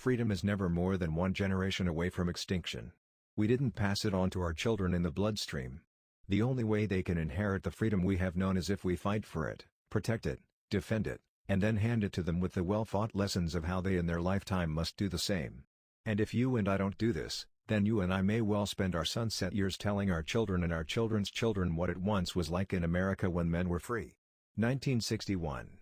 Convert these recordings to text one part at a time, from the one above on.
Freedom is never more than one generation away from extinction. We didn't pass it on to our children in the bloodstream. The only way they can inherit the freedom we have known is if we fight for it, protect it, defend it, and then hand it to them with the well-fought lessons of how they in their lifetime must do the same. And if you and I don't do this, then you and I may well spend our sunset years telling our children and our children's children what it once was like in America when men were free. 1961.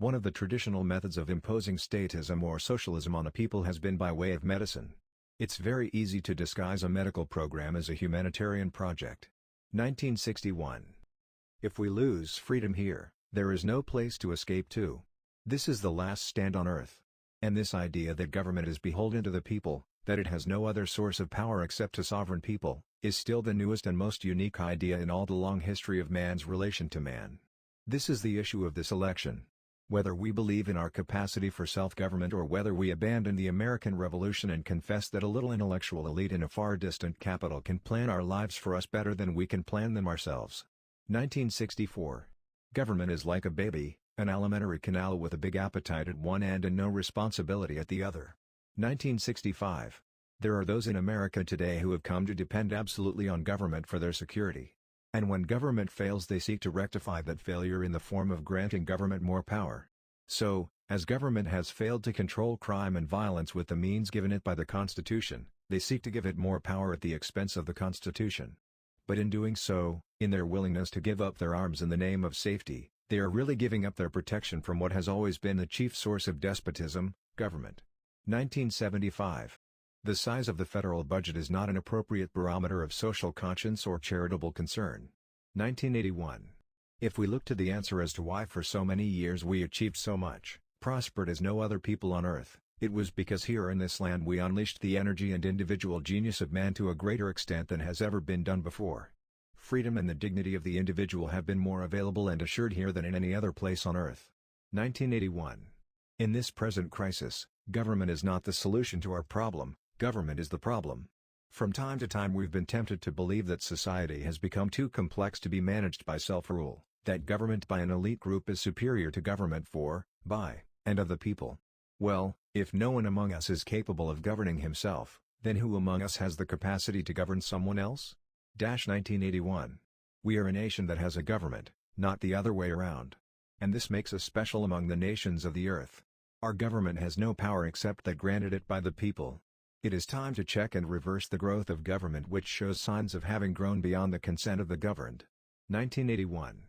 One of the traditional methods of imposing statism or socialism on a people has been by way of medicine. It's very easy to disguise a medical program as a humanitarian project. 1961. If we lose freedom here, there is no place to escape to. This is the last stand on earth. And this idea that government is beholden to the people, that it has no other source of power except a sovereign people, is still the newest and most unique idea in all the long history of man's relation to man. This is the issue of this election. Whether we believe in our capacity for self-government or whether we abandon the American Revolution and confess that a little intellectual elite in a far distant capital can plan our lives for us better than we can plan them ourselves. 1964. Government is like a baby, an alimentary canal with a big appetite at one end and no responsibility at the other. 1965. There are those in America today who have come to depend absolutely on government for their security. And when government fails, they seek to rectify that failure in the form of granting government more power. So, as government has failed to control crime and violence with the means given it by the Constitution, they seek to give it more power at the expense of the Constitution. But in doing so, in their willingness to give up their arms in the name of safety, they are really giving up their protection from what has always been the chief source of despotism, government. 1975. The size of the federal budget is not an appropriate barometer of social conscience or charitable concern. 1981. If we look to the answer as to why for so many years we achieved so much, prospered as no other people on earth, it was because here in this land we unleashed the energy and individual genius of man to a greater extent than has ever been done before. Freedom and the dignity of the individual have been more available and assured here than in any other place on earth. 1981. In this present crisis, government is not the solution to our problem, government is the problem. From time to time we've been tempted to believe that society has become too complex to be managed by self-rule, that government by an elite group is superior to government for, by, and of the people. Well, if no one among us is capable of governing himself, then who among us has the capacity to govern someone else? 1981. We are a nation that has a government, not the other way around. And this makes us special among the nations of the earth. Our government has no power except that granted it by the people. It is time to check and reverse the growth of government which shows signs of having grown beyond the consent of the governed. 1981.